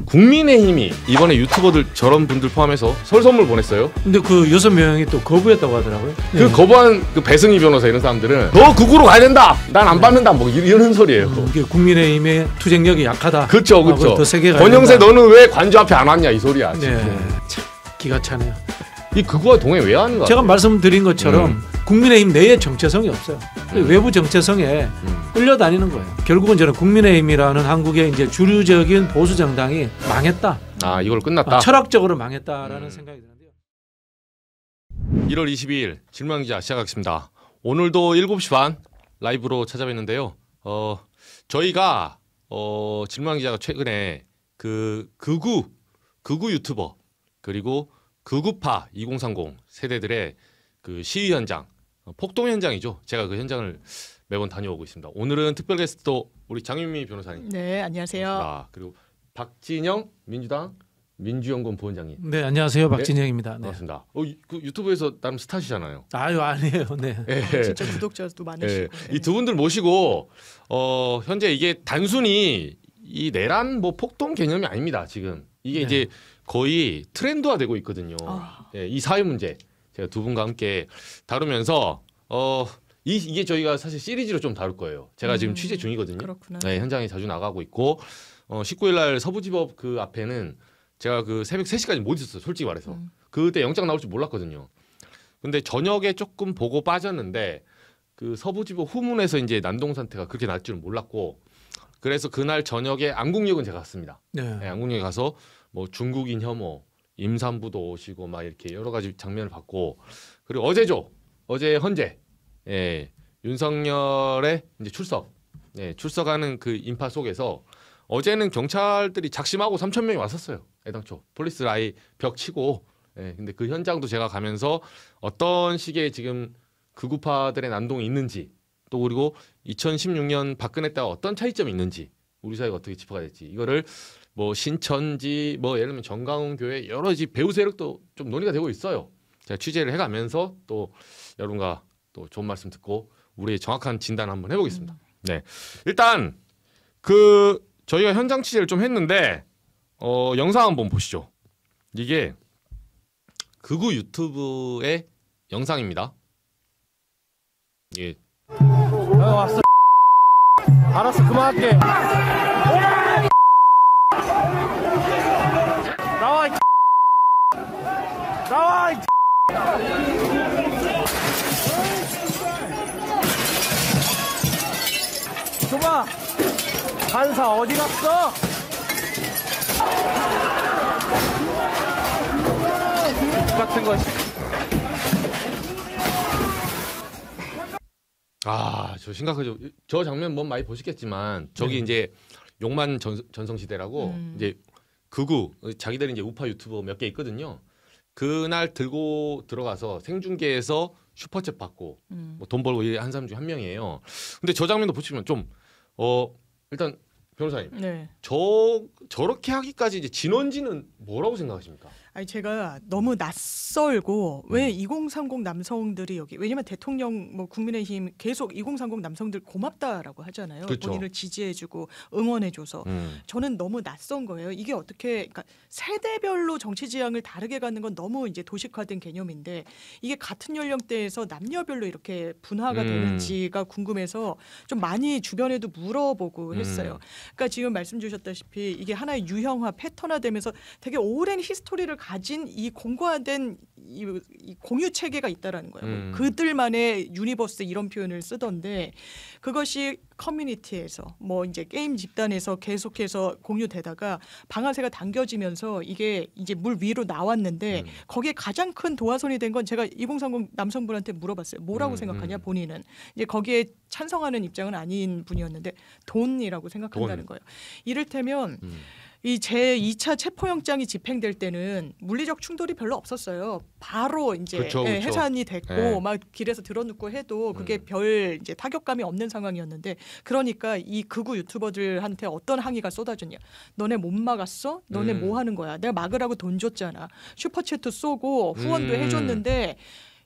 국민의힘이 이번에 유튜버들 저런 분들 포함해서 설 선물 보냈어요. 근데 그 6명이 또 거부했다고 하더라고요. 그 거부한 그 배승희 변호사 이런 사람들은 너 극우로 가야 된다. 난 안 받는다. 뭐 이런 소리예요. 이게 국민의힘의 투쟁력이 약하다. 그렇죠, 그렇죠. 더 세게 권영세 너는 왜 관저 앞에 안 왔냐 이 소리야. 네, 참 기가 차네요. 이 극우와 동행 왜 하는 거야? 제가 말씀드린 것처럼 국민의힘 내에 정체성이 없어요. 외부 정체성에 끌려다니는 거예요. 결국은 저는 국민의힘이라는 한국의 이제 주류적인 보수 정당이 망했다. 아, 이걸 끝났다. 철학적으로 망했다라는 생각이 드는데요. 1월 22일 질문기자 시작하겠습니다. 오늘도 7시 반 라이브로 찾아뵙는데요. 저희가 질문기자가 최근에 그 극우 유튜버 그리고 극우파 2030 세대들의 그 시위 현장, 폭동 현장이죠. 제가 그 현장을 매번 다녀오고 있습니다. 오늘은 특별 게스트도 우리 장윤미 변호사님. 네, 안녕하세요. 반갑습니다. 그리고 박진영 민주당 민주연구원 부원장님. 네, 안녕하세요. 박진영입니다. 네. 반갑습니다. 그 유튜브에서 나름 스타시잖아요. 아유, 아니에요. 네. 진짜 구독자도 많으시고. 이 두 분들 모시고 현재 이게 단순히 이 내란 뭐 폭동 개념이 아닙니다. 지금 이게 이제 거의 트렌드화되고 있거든요. 이 사회 문제 제가 두 분과 함께 다루면서 이게 저희가 사실 시리즈로 좀 다룰 거예요. 제가 지금 취재 중이거든요. 그렇구나. 네, 현장에 자주 나가고 있고 19일 날 서부지법 그 앞에는 제가 그 새벽 3시까지 못 있었어요. 솔직히 말해서. 그때 영장 나올 줄 몰랐거든요. 근데 저녁에 조금 보고 빠졌는데 그 서부지법 후문에서 이제 난동 사태가 그렇게 날 줄은 몰랐고 그래서 그날 저녁에 안국역은 제가 갔습니다. 네, 안국역에 가서 뭐 중국인 혐오, 임산부도 오시고 막 이렇게 여러 가지 장면을 봤고 그리고 어제 헌재 윤석열의 이제 출석하는 그 인파 속에서 어제는 경찰들이 작심하고 3,000명이 왔었어요. 애당초 폴리스 라이 벽 치고 근데 그 현장도 제가 가면서 어떤 식의 지금 극우파들의 난동이 있는지 또 그리고 2016년 박근혜 때와 어떤 차이점이 있는지 우리 사회가 어떻게 짚어가야 될지 이거를 뭐 신천지 뭐 예를 들면 정강훈 교회 여러 가지 배우 세력도 좀 논의가 되고 있어요. 제가 취재를 해가면서 또 여러분과 또 좋은 말씀 듣고 우리의 정확한 진단 한번 해보겠습니다. 네, 일단 그 저희가 현장 취재를 좀 했는데 영상 한번 보시죠. 이게 극우 유튜브의 영상입니다. 이게 왔어. 알았어, 그만할게. 나와, 나와. 줘봐. 간사 어디 갔어? 같은 거. 저 심각하죠. 저 장면 뭐 많이 보시겠지만 저기 이제 용만 전성시대라고 이제 극우 자기들이 이제 우파 유튜버 몇 개 있거든요. 그날 들고 들어가서 생중계에서 슈퍼챗 받고 뭐 돈 벌고 한 사람 중에 한 명이에요. 근데 저 장면도 보시면 좀 일단 변호사님, 저렇게 하기까지 이제 진원지는 뭐라고 생각하십니까? 아니 제가 너무 낯설고 왜 2030 남성들이 여기 왜냐면 대통령 뭐 국민의힘 계속 2030 남성들 고맙다라고 하잖아요. 그렇죠. 본인을 지지해주고 응원해줘서 저는 너무 낯선 거예요. 이게 어떻게 그러니까 세대별로 정치 지향을 다르게 가는 건 너무 이제 도식화된 개념인데 이게 같은 연령대에서 남녀별로 이렇게 분화가 되는지가 궁금해서 좀 많이 주변에도 물어보고 했어요. 그러니까 지금 말씀 주셨다시피 이게 하나의 유형화 패턴화되면서 되게 오랜 히스토리를 가진 이 공고화된 이 공유 체계가 있다라는 거예요. 그들만의 유니버스 이런 표현을 쓰던데 그것이 커뮤니티에서 뭐 이제 게임 집단에서 계속해서 공유되다가 방아쇠가 당겨지면서 이게 이제 물 위로 나왔는데 거기에 가장 큰 도화선이 된 건 제가 2030 남성분한테 물어봤어요. 뭐라고 생각하냐 본인은. 이제 거기에 찬성하는 입장은 아닌 분이었는데 돈이라고 생각한다는 거예요. 이를테면 이 제2차 체포영장이 집행될 때는 물리적 충돌이 별로 없었어요. 바로 이제 그렇죠. 해산이 됐고 막 길에서 들어눕고 해도 그게 별 이제 타격감이 없는 상황이었는데 그러니까 이 극우 유튜버들한테 어떤 항의가 쏟아졌냐. 너네 못 막았어? 너네 뭐 하는 거야? 내가 막으라고 돈 줬잖아. 슈퍼챗도 쏘고 후원도 해줬는데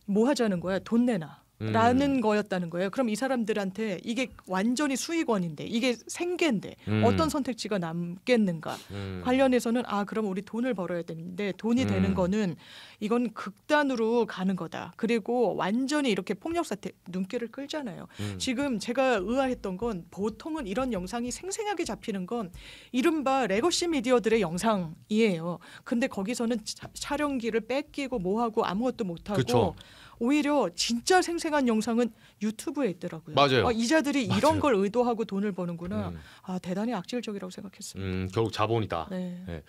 뭐 하자는 거야? 돈 내놔. 라는 거였다는 거예요. 그럼 이 사람들한테 이게 완전히 수익원인데 이게 생계인데 어떤 선택지가 남겠는가 관련해서는 그럼 우리 돈을 벌어야 되는데 돈이 되는 거는 이건 극단으로 가는 거다. 그리고 완전히 이렇게 폭력 사태 눈길을 끌잖아요. 지금 제가 의아했던 건 보통은 이런 영상이 생생하게 잡히는 건 이른바 레거시 미디어들의 영상이에요. 근데 거기서는 촬영기를 뺏기고 뭐하고 아무것도 못하고 그쵸. 오히려 진짜 생생한 영상은 유튜브에 있더라고요. 맞아요. 이자들이 맞아요. 이런 걸 의도하고 돈을 버는구나. 대단히 악질적이라고 생각했습니다. 결국 자본이다. 네. 네.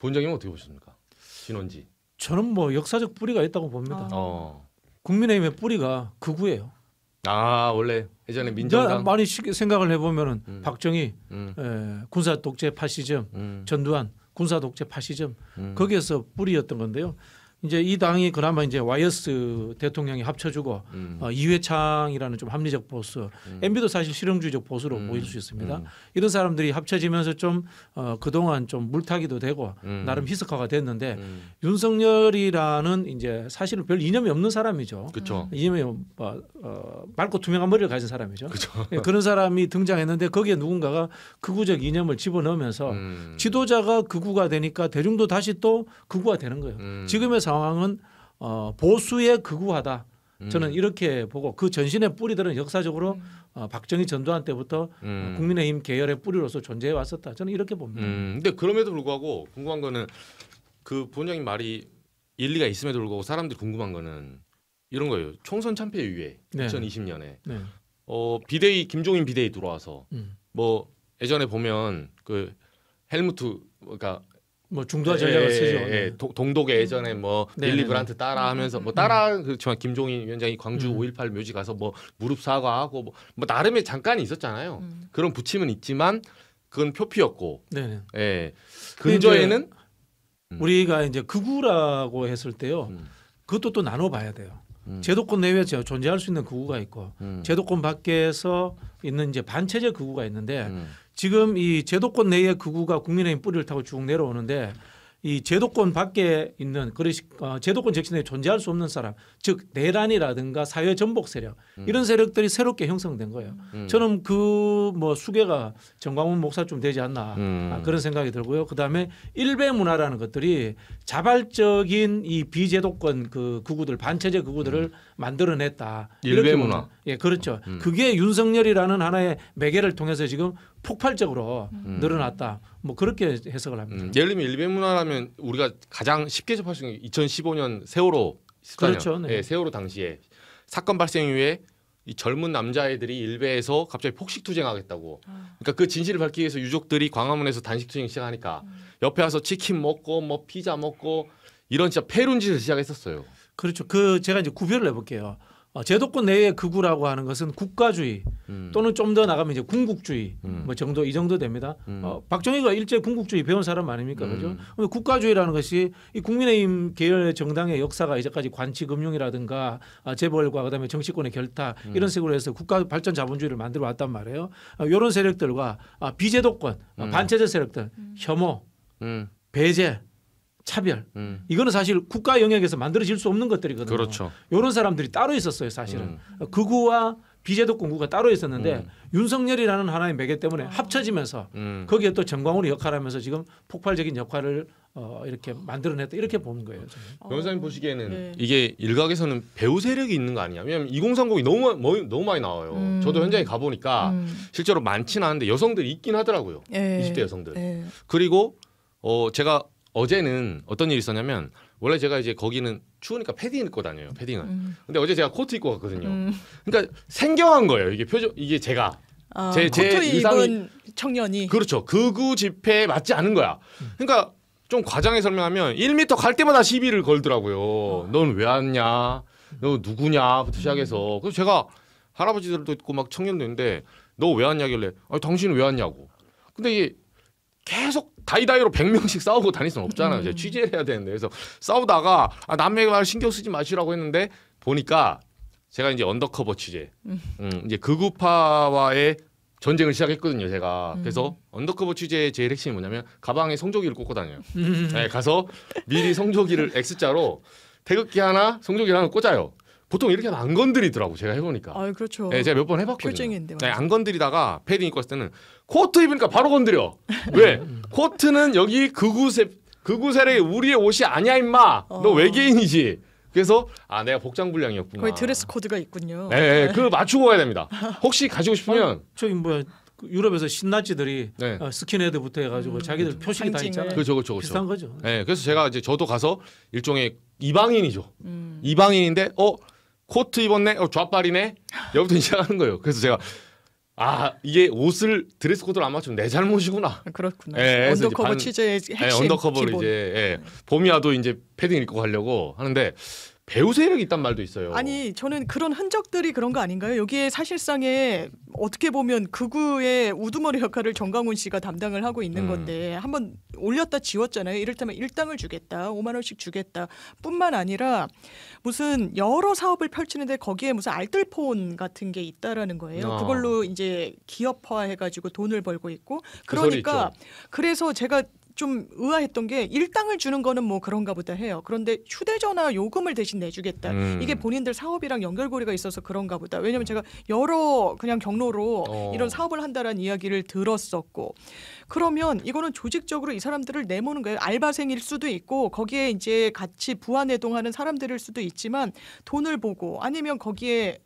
본장님은 어떻게 보셨습니까? 신원지. 저는 뭐 역사적 뿌리가 있다고 봅니다. 아. 국민의힘의 뿌리가 극우예요. 원래 예전에 민정당 많이 생각을 해보면은 박정희 음. 군사 독재 파시즘, 전두환 군사 독재 파시즘 거기에서 뿌리였던 건데요. 이제 이 당이 그나마 이제 YS 대통령이 합쳐주고 이회창이라는 좀 합리적 보수, MB도 사실 실용주의적 보수로 보일 수 있습니다. 이런 사람들이 합쳐지면서 좀 그동안 좀 물타기도 되고 나름 희석화가 됐는데 윤석열이라는 이제 사실은 별 이념이 없는 사람이죠. 그렇죠. 이념이 맑고 투명한 머리를 가진 사람이죠. 그렇죠. 그런 사람이 등장했는데 거기에 누군가가 극우적 이념을 집어넣으면서 지도자가 극우가 되니까 대중도 다시 또 극우가 되는 거예요. 지금의 상황은 보수의 극우화다. 저는 이렇게 보고 그 전신의 뿌리들은 역사적으로 박정희 전두환 때부터 국민의힘 계열의 뿌리로서 존재해 왔었다. 저는 이렇게 봅니다. 근데 그럼에도 불구하고 궁금한 거는 그 본장님 말이 일리가 있음에도 불구하고 사람들이 궁금한 거는 이런 거예요. 총선 참패 이후에 네. 2020년에 네. 비대위 김종인 비대위 들어와서 뭐 예전에 보면 그 헬무트 그러니까 뭐 중도화 전략을 쓰죠. 네. 동독에 예전에 뭐 네, 빌리 네, 브란트 따라하면서 뭐 따라 그렇지만 김종인 위원장이 광주 5.18 묘지 가서 뭐 무릎 사과하고 뭐 나름의 잠깐이 있었잖아요. 그런 부침은 있지만 그건 표피였고. 네. 예. 근저에는 우리가 이제 극우라고 했을 때요. 그것도 또 나눠봐야 돼요. 제도권 내외에 존재할 수 있는 극우가 있고 제도권 밖에서 있는 이제 반체제 극우가 있는데 지금 이 제도권 내의 극우가 국민의힘 뿌리를 타고 쭉 내려오는데 이 제도권 밖에 있는 제도권 적신에 존재할 수 없는 사람, 즉 내란이라든가 사회 전복 세력 이런 세력들이 새롭게 형성된 거예요. 저는 그 뭐 수계가 정광훈 목사쯤 되지 않나 그런 생각이 들고요. 그다음에 일베 문화라는 것들이 자발적인 이 비제도권 그 극우들 반체제 극우들을 만들어냈다. 일베 문화. 예, 그렇죠. 그게 윤석열이라는 하나의 매개를 통해서 지금 폭발적으로 늘어났다. 뭐 그렇게 해석을 합니다. 예를 들면 일베 문화라면 우리가 가장 쉽게 접할 수 있는 게 2015년 세월호 14년. 그렇죠. 네. 예, 세월호 당시에 사건 발생 이후에 이 젊은 남자애들이 일베에서 갑자기 폭식 투쟁하겠다고. 그러니까 그 진실을 밝히기 위해서 유족들이 광화문에서 단식 투쟁 시작하니까 옆에 와서 치킨 먹고 뭐 피자 먹고 이런 진짜 패륜 짓을 시작했었어요. 그렇죠. 제가 이제 구별을 해볼게요. 제도권 내의 극우라고 하는 것은 국가주의 또는 좀 더 나가면 이제 군국주의 뭐 정도 이 정도 됩니다. 박정희가 일제 군국주의 배운 사람 아닙니까, 그죠? 국가주의라는 것이 이 국민의힘 계열 정당의 역사가 이제까지 관치금융이라든가 재벌과 그다음에 정치권의 결탁 이런 식으로 해서 국가 발전 자본주의를 만들어 왔단 말이에요. 이런 세력들과 비제도권 반체제 세력들 혐오, 배제 차별 이거는 사실 국가 영역에서 만들어질 수 없는 것들이거든요. 그렇죠. 이런 사람들이 따로 있었어요, 사실은. 극우와 비제도권구가 따로 있었는데 윤석열이라는 하나의 매개 때문에 합쳐지면서 거기에 또 정광훈이 역할하면서 지금 폭발적인 역할을 이렇게 만들어냈다 이렇게 보는 거예요. 저는. 변호사님 보시기에는 네. 이게 일각에서는 배우 세력이 있는 거 아니냐? 왜냐하면 2030이 너무 많이 나와요. 저도 현장에 가 보니까 실제로 많지는 않은데 여성들이 있긴 하더라고요. 20대 여성들. 그리고 제가 어제는 어떤 일이 있었냐면 원래 제가 이제 거기는 추우니까 패딩 입고 다녀요. 패딩을. 근데 어제 제가 코트 입고 갔거든요. 그러니까 생경한 거예요. 이게 이게 제가 제 코트 의상이 입은 청년이 그렇죠. 극우 집회에 맞지 않은 거야. 그러니까 좀 과장해 설명하면 1m 갈 때마다 시비를 걸더라고요. 넌 왜 왔냐? 너 누구냐?부터 시작해서 그래서 제가 할아버지들도 있고 막 청년도 있는데 너 왜 왔냐길래 아니 당신은 왜 왔냐고. 근데 이게 계속 다이다이로 100명씩 싸우고 다닐 수는 없잖아요. 이제 취재를 해야 되는데 그래서 싸우다가 남의 말 신경 쓰지 마시라고 했는데 보니까 제가 이제 언더커버 취재, 이제 극우파와의 전쟁을 시작했거든요. 제가 그래서 언더커버 취재의 제일 핵심이 뭐냐면 가방에 성조기를 꽂고 다녀요. 네, 가서 미리 성조기를 X자로 태극기 하나, 성조기 하나 꽂아요. 보통 이렇게 하면 안 건드리더라고 제가 해보니까. 아, 그렇죠. 네, 제가 몇 번 해봤거든요. 필쟁인데. 네, 안 건드리다가 패딩 입고 왔을 때는 코트 입으니까 바로 건드려. 왜? 코트는 여기 극우세력의 우리의 옷이 아니야 임마. 너 외계인이지. 그래서 내가 복장 불량이었구나. 거의 드레스 코드가 있군요. 네, 그거 맞추고 가야 됩니다. 혹시 가지고 싶으면 저기 뭐야 유럽에서 신나치들이 네. 스킨헤드부터 해가지고 자기들 표식이 다 상징을. 있잖아요. 그렇죠. 비슷한 거죠. 네, 그래서 제가 이제 저도 가서 일종의 이방인이죠. 이방인인데 코트 입었네, 좌빨이네. 여기부터 시작하는 거예요. 그래서 제가 이게 옷을 드레스 코드를 안 맞추면 내 잘못이구나. 그렇구나. 네, 그래서 언더커버 취재의 핵심 언더커버를 기본. 이제 봄이 와도 이제 패딩 입고 가려고 하는데 배우 세력이 있단 말도 있어요. 아니 저는 그런 흔적들이 그런 거 아닌가요? 여기에 사실상에 어떻게 보면 극우의 우두머리 역할을 정강훈 씨가 담당을 하고 있는 건데 한번 올렸다 지웠잖아요. 이를테면 일당을 주겠다, 5만 원씩 주겠다 뿐만 아니라 무슨 여러 사업을 펼치는데 거기에 무슨 알뜰폰 같은 게 있다라는 거예요. 그걸로 이제 기업화해가지고 돈을 벌고 있고 그러니까 그래서 제가 좀 의아했던 게 일당을 주는 거는 뭐 그런가 보다 해요. 그런데 휴대전화 요금을 대신 내주겠다. 이게 본인들 사업이랑 연결고리가 있어서 그런가 보다. 왜냐하면 제가 여러 그냥 경로로 이런 사업을 한다라는 이야기를 들었었고 그러면 이거는 조직적으로 이 사람들을 내모는 거예요. 알바생일 수도 있고 거기에 이제 같이 부안해동하는 사람들일 수도 있지만 돈을 보고 아니면 거기에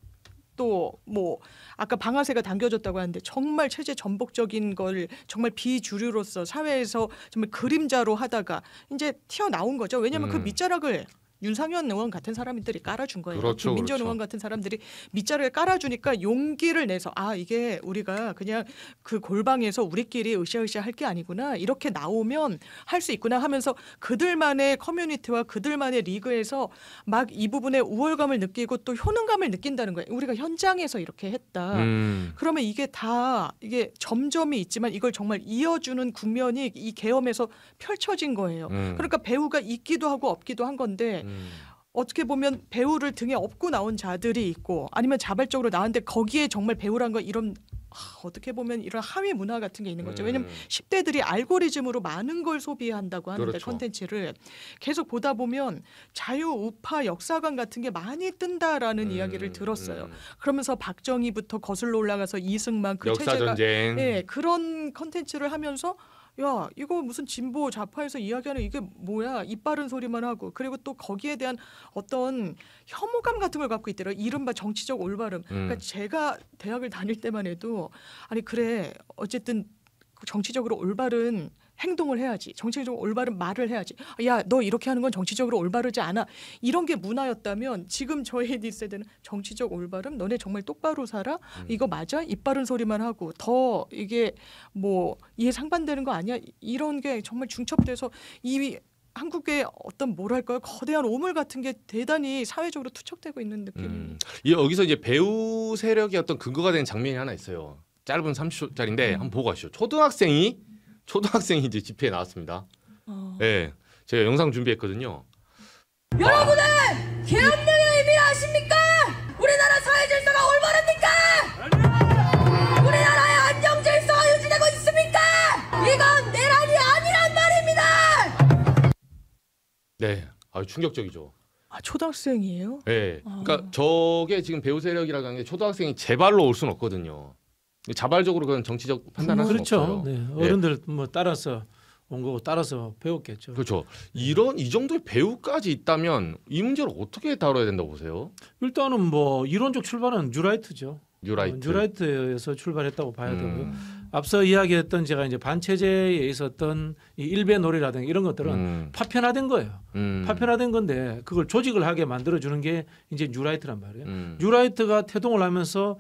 또 뭐 아까 방아쇠가 당겨졌다고 하는데 정말 체제 전복적인 걸 정말 비주류로서 사회에서 정말 그림자로 하다가 이제 튀어나온 거죠. 왜냐하면 그 밑자락을 윤상현 의원 같은 사람들이 깔아준 거예요. 그렇죠, 김민전 그렇죠. 의원 같은 사람들이 밑자락을 깔아주니까 용기를 내서 이게 우리가 그냥 그 골방에서 우리끼리 으쌰으쌰 할 게 아니구나. 이렇게 나오면 할 수 있구나 하면서 그들만의 커뮤니티와 그들만의 리그에서 막 이 부분에 우월감을 느끼고 또 효능감을 느낀다는 거예요. 우리가 현장에서 이렇게 했다. 그러면 이게 다 이게 점점이 있지만 이걸 정말 이어주는 국면이 이 계엄에서 펼쳐진 거예요. 그러니까 배우가 있기도 하고 없기도 한 건데 어떻게 보면 배우를 등에 업고 나온 자들이 있고 아니면 자발적으로 나왔는데 거기에 정말 배우란 건 이런 어떻게 보면 이런 하위 문화 같은 게 있는 거죠. 왜냐하면 10대들이 알고리즘으로 많은 걸 소비한다고 하는데 그렇죠. 콘텐츠를 계속 보다 보면 자유 우파 역사관 같은 게 많이 뜬다라는 이야기를 들었어요. 그러면서 박정희부터 거슬러 올라가서 이승만 그 체제가 역사전쟁. 그런 콘텐츠를 하면서 야 이거 무슨 진보 좌파에서 이야기하는 이게 뭐야 이빠른 소리만 하고 그리고 또 거기에 대한 어떤 혐오감 같은 걸 갖고 있더라고요. 이른바 정치적 올바름. 그러니까 제가 대학을 다닐 때만 해도 아니 그래 어쨌든 정치적으로 올바른 행동을 해야지. 정치적으로 올바른 말을 해야지. 야, 너 이렇게 하는 건 정치적으로 올바르지 않아. 이런 게 문화였다면 지금 저희 세대는 정치적 올바름? 너네 정말 똑바로 살아? 이거 맞아? 입 바른 소리만 하고 더 이게 뭐 이해 상반되는 거 아니야? 이런 게 정말 중첩돼서 이 한국의 어떤 뭐랄까요? 거대한 오물 같은 게 대단히 사회적으로 투척되고 있는 느낌입니다. 여기서 이제 배우 세력이 어떤 근거가 되는 장면이 하나 있어요. 짧은 30초짜리인데 한번 보고 가시죠. 초등학생이 이제 집회에 나왔습니다. 네, 제가 영상 준비했거든요. 여러분은 계엄령의 의미를 아십니까? 우리나라 사회 질서가 올바릅니까? 우리나라의 안정 질서가 유지되고 있습니까? 이건 내란이 아니란 말입니다. 네, 충격적이죠. 초등학생이에요? 네, 그러니까 저게 지금 배우 세력이라고 하는 게 초등학생이 제 발로 올 수는 없거든요. 자발적으로 그런 정치적 판단할 수는 그렇죠. 없어요. 네. 어른들 뭐 따라서 온 거고 따라서 배웠겠죠. 그렇죠. 이 정도의 배우까지 있다면 이 문제를 어떻게 다뤄야 된다고 보세요? 일단은 뭐 이론적 출발은 뉴라이트죠. 뉴라이트. 뉴라이트에서 출발했다고 봐야 되고요. 앞서 이야기했던 제가 이제 반체제에 있었던 이 일배놀이라든가 이런 것들은 파편화된 거예요. 파편화된 건데 그걸 조직을 하게 만들어주는 게 이제 뉴라이트란 말이에요. 뉴라이트가 태동을 하면서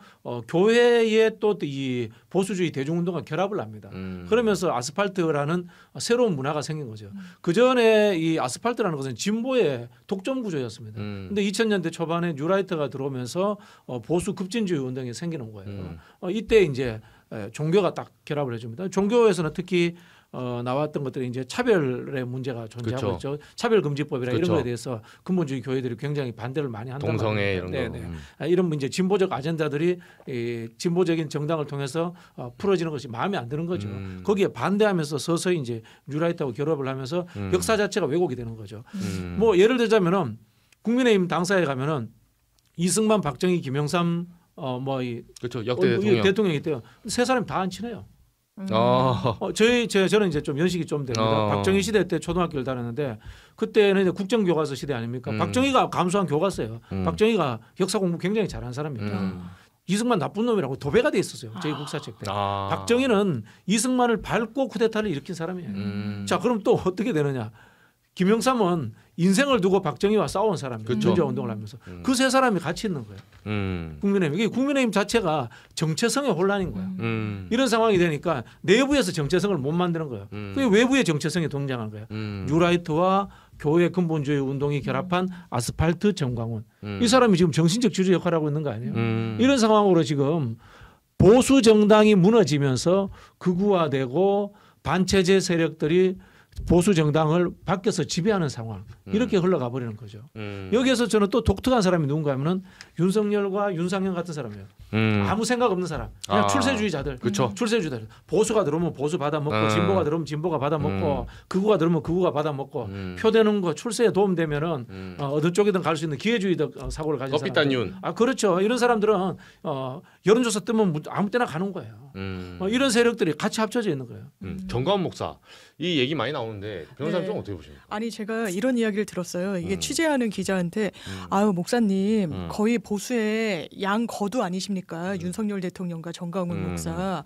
교회에 또 이 보수주의 대중운동과 결합을 합니다. 그러면서 아스팔트라는 새로운 문화가 생긴 거죠. 그 전에 이 아스팔트라는 것은 진보의 독점 구조였습니다. 근데 2000년대 초반에 뉴라이트가 들어오면서 보수 급진주의 운동이 생기는 거예요. 이때 이제 종교가 딱 결합을 해줍니다. 종교에서는 특히 나왔던 것들이 이제 차별의 문제가 존재하고 그렇죠. 있죠. 차별금지법이나 그렇죠. 이런 거에 대해서 근본주의 교회들이 굉장히 반대를 많이 한단 동성애 말입니다. 이런 거. 네네. 이런 이제 진보적 아젠다들이 이 진보적인 정당을 통해서 풀어지는 것이 마음에 안 드는 거죠. 거기에 반대하면서 서서히 이제 뉴라이트하고 결합을 하면서 역사 자체가 왜곡이 되는 거죠. 뭐 예를 들자면은 국민의힘 당사에 가면은 이승만, 박정희, 김영삼 뭐이 그렇죠. 역대 대통령. 대통령이 있대요. 세 사람이 다 안 친해요. 저는 이제 좀 연식이 좀 됩니다. 박정희 시대 때 초등학교를 다녔는데 그때는 이제 국정교과서 시대 아닙니까? 박정희가 감수한 교과서예요. 박정희가 역사 공부 굉장히 잘하는 사람입니다. 이승만 나쁜 놈이라고 도배가 돼 있었어요. 저희 국사책 때. 박정희는 이승만을 밟고 쿠데타를 일으킨 사람이에요. 자, 그럼 또 어떻게 되느냐? 김영삼은 인생을 두고 박정희와 싸운 사람이에요. 민주화 운동을 하면서 그 세 사람이 같이 있는 거예요. 국민의힘. 이게 국민의힘 자체가 정체성의 혼란인 거예요. 이런 상황이 되니까 내부에서 정체성을 못 만드는 거예요. 그게 외부의 정체성이 등장한 거예요. 뉴라이트와 교회 근본주의 운동이 결합한 아스팔트 정광훈. 이 사람이 지금 정신적 주주 역할을 하고 있는 거 아니에요. 이런 상황으로 지금 보수 정당이 무너지면서 극우화되고 반체제 세력들이 보수 정당을 밖에서 지배하는 상황 이렇게 흘러가 버리는 거죠. 여기에서 저는 또 독특한 사람이 누군가 하면은 윤석열과 윤상현 같은 사람이에요. 아무 생각 없는 사람. 그냥 출세주의자들. 그쵸. 출세주의자들. 보수가 들어오면 보수 받아먹고 진보가 들어오면 진보가 받아먹고 극우가 들어오면 극우가 받아먹고 표되는 거 출세에 도움되면은 어느 쪽이든 갈 수 있는 기회주의적 사고를 가진 사람. 그렇죠. 이런 사람들은 여론조사 뜨면 아무 때나 가는 거예요. 이런 세력들이 같이 합쳐져 있는 거예요. 정광훈 목사 이 얘기 많이 나오는데 변호사님 네. 좀 어떻게 보십니까? 아니 제가 이런 이야기를 들었어요. 이게 취재하는 기자한테 아유 목사님 거의 보수의 양 거두 아니십니까? 윤석열 대통령과 정광훈 목사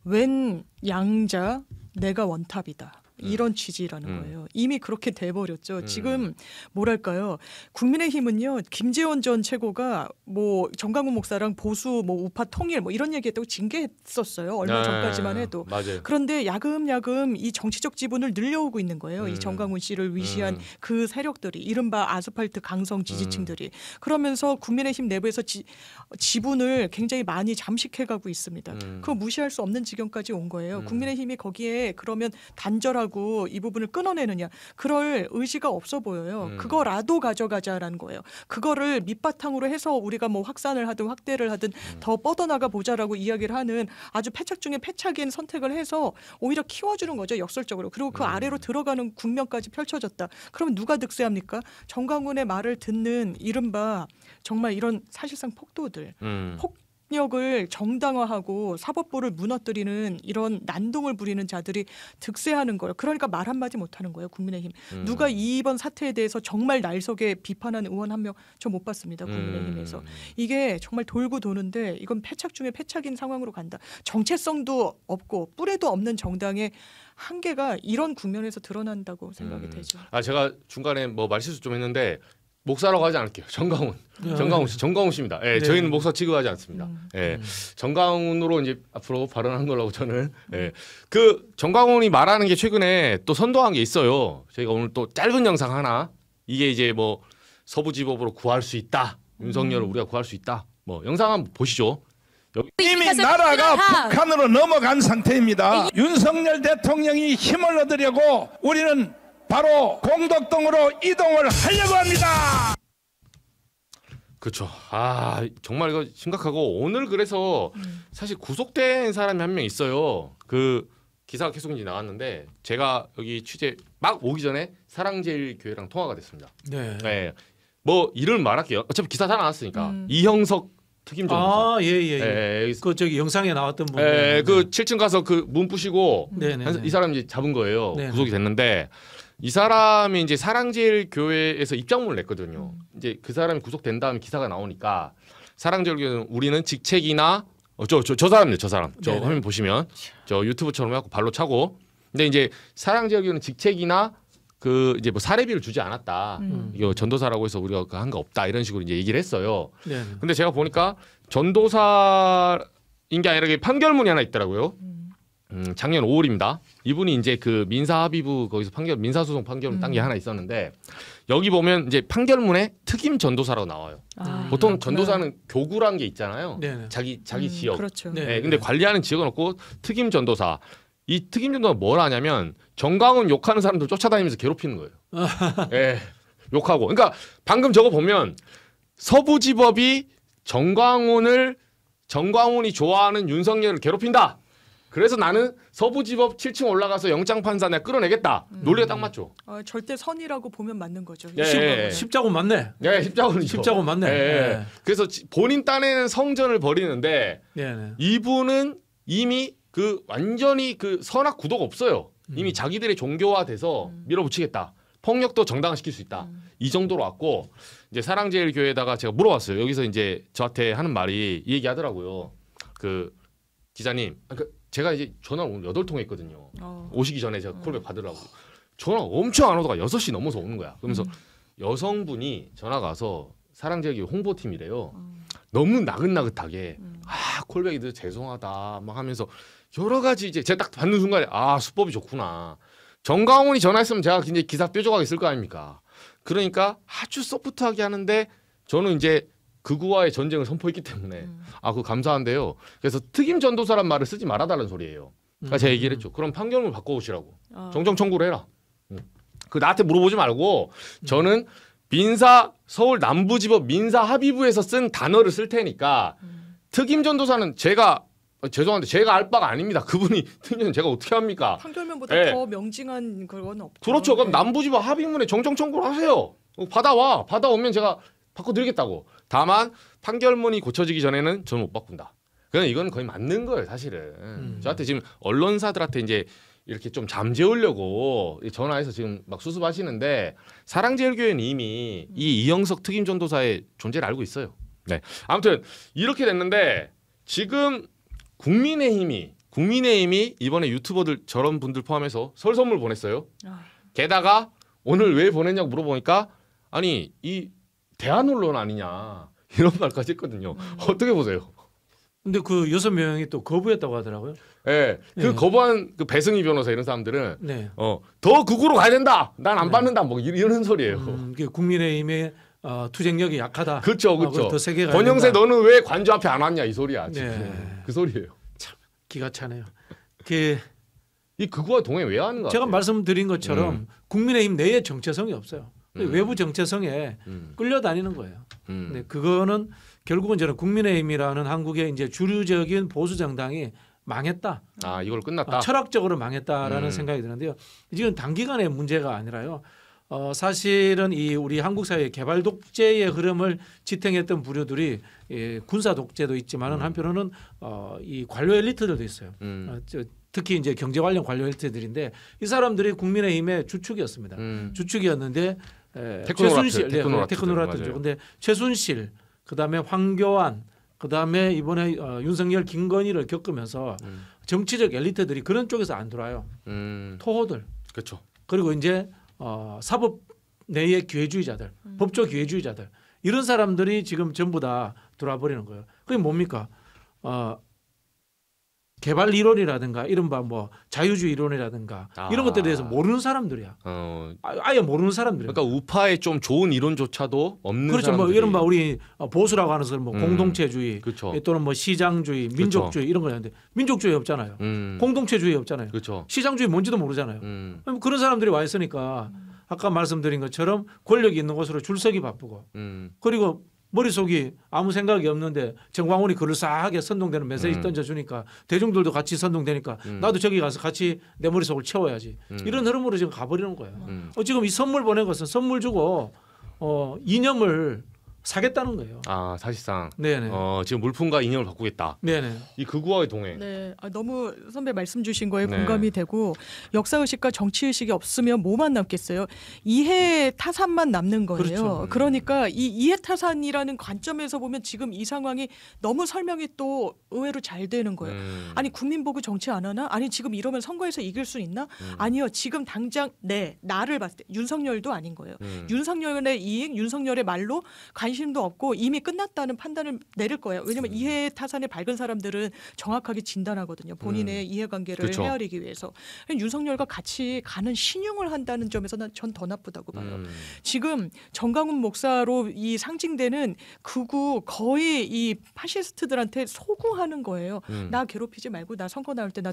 웬 양자 내가 원탑이다. 이런 취지라는 거예요. 이미 그렇게 돼버렸죠. 지금 뭐랄까요? 국민의힘은요. 김재원 전 최고가 뭐 정광훈 목사랑 보수 뭐 우파 통일 뭐 이런 얘기했다고 징계했었어요. 얼마 전까지만 해도. 맞아요. 그런데 야금야금 이 정치적 지분을 늘려오고 있는 거예요. 이 정광훈 씨를 위시한 그 세력들이 이른바 아스팔트 강성 지지층들이. 그러면서 국민의힘 내부에서 지분을 굉장히 많이 잠식해가고 있습니다. 그거 무시할 수 없는 지경까지 온 거예요. 국민의힘이 거기에 그러면 단절하고 이 부분을 끊어내느냐 그럴 의지가 없어 보여요. 그거라도 가져가자라는 거예요. 그거를 밑바탕으로 해서 우리가 뭐 확산을 하든 확대를 하든 더 뻗어나가 보자라고 이야기를 하는 아주 패착 중에 패착인 선택을 해서 오히려 키워주는 거죠. 역설적으로. 그리고 그 아래로 들어가는 국면까지 펼쳐졌다. 그러면 누가 득세합니까? 정광훈의 말을 듣는 이른바 정말 이런 사실상 폭도들. 폭력을 정당화하고 사법부를 무너뜨리는 이런 난동을 부리는 자들이 득세하는 거예요. 그러니까 말 한마디 못하는 거예요. 국민의힘. 누가 이번 사태에 대해서 정말 날석에 비판한 의원 한 명 저 못 봤습니다. 국민의힘에서. 이게 정말 돌고 도는데 이건 패착 중에 패착인 상황으로 간다. 정체성도 없고 뿌리도 없는 정당의 한계가 이런 국면에서 드러난다고 생각이 되죠. 제가 중간에 뭐 말실수 좀 했는데 목사라고 하지 않을게요. 정광훈 씨입니다. 예, 저희는 목사 취급하지 않습니다. 예, 정광훈으로 이제 앞으로 발언한 걸로 저는. 예, 그 정광훈이 말하는 게 최근에 또 선도한 게 있어요. 저희가 오늘 또 짧은 영상 하나 이게 이제 뭐 서부지법으로 구할 수 있다. 윤석열을 우리가 구할 수 있다. 뭐 영상 한번 보시죠. 이미 나라가 북한으로 넘어간 상태입니다. 윤석열 대통령이 힘을 얻으려고 우리는 바로 공덕동으로 이동을 하려고 합니다. 그렇죠. 정말 이거 심각하고 오늘 그래서 사실 구속된 사람이 한 명 있어요. 그 기사가 계속 이제 나왔는데 제가 여기 취재 막 오기 전에 사랑제일교회랑 통화가 됐습니다. 네. 뭐 이름 말할게요. 어차피 기사 다 나왔으니까 이형석 특임 전도사. 그 저기 영상에 나왔던 분. 그 7층 가서 그 문 부시고 이 사람 이제 잡은 거예요. 구속이 됐는데. 이 사람이 이제 사랑제일교회에서 입장문을 냈거든요. 이제 그 사람이 구속된 다음 기사가 나오니까 사랑제일교회는 우리는 직책이나 저 사람이에요. 저 사람. 저 화면 보시면 저 유튜브처럼 해갖고 발로 차고. 근데 이제 사랑제일교회는 직책이나 그 이제 뭐 사례비를 주지 않았다. 이거 전도사라고 해서 우리가 한 거 없다 이런 식으로 이제 얘기를 했어요. 근데 제가 보니까 전도사인 게 아니라 판결문이 하나 있더라고요. 작년 5월입니다. 이분이 이제 그 민사합의부 거기서 민사소송 판결문 딴 게 하나 있었는데 여기 보면 이제 판결문에 특임 전도사라고 나와요. 보통 전도사는 교구란 게 있잖아요. 자기 지역. 그렇죠. 근데 관리하는 지역은 없고 특임 전도사. 이 특임 전도사가 뭘 하냐면 정광훈 욕하는 사람들 쫓아다니면서 괴롭히는 거예요. 욕하고. 그러니까 방금 저거 보면 서부지법이 정광훈이 좋아하는 윤석열을 괴롭힌다. 그래서 나는 서부지법 7층 올라가서 영장판사 내가 끌어내겠다. 논리가 딱 맞죠. 절대 선이라고 보면 맞는 거죠. 십자군 맞네. 네, 십자군이죠. 십자군 맞네. 예. 그래서 본인 딴에는 성전을 벌이는데 이분은 이미 그 완전히 그 선악 구도가 없어요. 이미 자기들의 종교화돼서 밀어붙이겠다. 폭력도 정당화시킬 수 있다. 이 정도로 왔고 이제 사랑제일교회에다가 제가 물어봤어요. 여기서 이제 저한테 하는 말이 이 얘기하더라고요. 그 기자님, 제가 이제 전화 오늘 8통에 있거든요. 오시기 전에 제가 콜백 받으라고. 전화 엄청 안 오다가 6시 넘어서 오는 거야. 그러면서 여성분이 전화가 와서 사랑제일교회 홍보팀이래요. 너무 나긋나긋하게 콜백이들 죄송하다 막 하면서 여러 가지 이제 제가 딱 받는 순간에 수법이 좋구나. 정강훈이 전화했으면 제가 굉장히 기사 뾰족하게 쓸 거 아닙니까? 그러니까 아주 소프트하게 하는데 저는 이제 극우와의 전쟁을 선포했기 때문에 그거 감사한데요. 그래서 특임 전도사란 말을 쓰지 말아달라는 소리예요. 그러니까 제가 얘기를 했죠. 그럼 판결문 바꿔오시라고. 정정 청구를 해라. 그 나한테 물어보지 말고 저는 민사 서울 남부지법 민사합의부에서 쓴 단어를 쓸 테니까 특임 전도사는 제가 죄송한데 제가 알 바가 아닙니다. 그분이 특임은 제가 어떻게 합니까? 판결문보다 더 명징한 그건 없죠. 그렇죠. 그럼 남부지법 합의문에 정정 청구를 하세요. 받아오면 제가 바꿔드리겠다고. 다만 판결문이 고쳐지기 전에는 저는 못 바꾼다. 그냥 이건 거의 맞는 거예요, 사실은. 저한테 지금 언론사들한테 이제 이렇게 좀 잠재우려고 전화해서 지금 막 수습하시는데 사랑제일교회는 이미 이 이영석 특임 전도사의 존재를 알고 있어요. 네. 아무튼 이렇게 됐는데 지금 국민의힘이 이번에 유튜버들 저런 분들 포함해서 설 선물 보냈어요. 게다가 오늘 왜 보냈냐고 물어보니까 아니 이 대한 언론 아니냐 이런 말까지 했거든요. 어떻게 보세요? 근데 그 6명이 또 거부했다고 하더라고요. 네, 그 거부한 그 배승희 변호사 이런 사람들은 더 극우로 가야 된다. 난 안 받는다. 뭐 이런 소리예요. 국민의힘의 투쟁력이 약하다. 그렇죠. 더 세게 가야 권영세 된다. 너는 왜 관저 앞에 안 왔냐 이 소리야. 그 소리예요. 참 기가 차네요. 이 극우와 동행 왜 하는 거야? 제가 말씀드린 것처럼 국민의힘 내에 정체성이 없어요. 외부 정체성에 끌려다니는 거예요. 근데 그거는 결국은 저는 국민의힘이라는 한국의 이제 주류적인 보수 정당이 망했다. 이걸 끝났다. 철학적으로 망했다라는 생각이 드는데요. 지금 단기간의 문제가 아니라요. 사실은 이 우리 한국 사회의 개발 독재의 흐름을 지탱했던 부류들이 군사 독재도 있지만은 한편으로는 이 관료 엘리트들도 있어요. 특히 이제 경제 관련 관료 엘리트들인데 이 사람들이 국민의힘의 주축이었습니다. 주축이었는데 최순실, 테크노라트죠. 근데 최순실, 그다음에 황교안, 그다음에 이번에 윤석열, 김건희를 겪으면서 정치적 엘리트들이 그런 쪽에서 안 돌아요. 토호들. 그렇죠. 그리고 이제 사법 내의 기회주의자들, 법조 기회주의자들 이런 사람들이 지금 전부 다 돌아버리는 거예요. 그게 뭡니까? 개발 이론이라든가 이른바 뭐 자유주의 이론이라든가 이런 것들에 대해서 모르는 사람들이야. 아예 모르는 사람들이야. 그러니까 우파에 좀 좋은 이론조차도 없는 그렇죠. 사람들이. 뭐 이른바 우리 보수라고 하는 것은 뭐 공동체주의 그렇죠. 또는 뭐 시장주의, 민족주의 이런 거였는데 민족주의 없잖아요. 공동체주의 없잖아요. 그렇죠. 시장주의 뭔지도 모르잖아요. 그런 사람들이 와 있으니까 아까 말씀드린 것처럼 권력이 있는 곳으로 줄서기 바쁘고 그리고 머릿속이 아무 생각이 없는데 정광훈이 그럴싸하게 선동되는 메시지 던져주니까 대중들도 같이 선동되니까 나도 저기 가서 같이 내 머릿속을 채워야지. 이런 흐름으로 지금 가버리는 거예요. 지금 이 선물 보낸 것은 선물 주고 이념을 사겠다는 거예요. 사실상 네네. 지금 물품과 이념을 바꾸겠다. 네네. 이 극우와의 동행. 네, 너무 선배 말씀 주신 거에 공감이 되고 역사 의식과 정치 의식이 없으면 뭐만 남겠어요? 이해 타산만 남는 거예요. 그렇죠. 그러니까 이 이해 타산이라는 관점에서 보면 지금 이 상황이 너무 설명이 또 의외로 잘 되는 거예요. 아니 국민 보고 정치 안 하나? 아니 지금 이러면 선거에서 이길 수 있나? 아니요, 지금 당장 나를 봤을 때 윤석열도 아닌 거예요. 윤석열의 이익, 윤석열의 말로 관심도 없고 이미 끝났다는 판단을 내릴 거예요. 왜냐하면 이해 타산에 밝은 사람들은 정확하게 진단하거든요. 본인의 이해관계를 그렇죠. 헤아리기 위해서. 윤석열과 같이 가는 신용을 한다는 점에서는 전 더 나쁘다고 봐요. 지금 정강훈 목사로 이 상징되는 극우 거의 이 파시스트들한테 소구하는 거예요. 나 괴롭히지 말고 나 선거 나올 때 나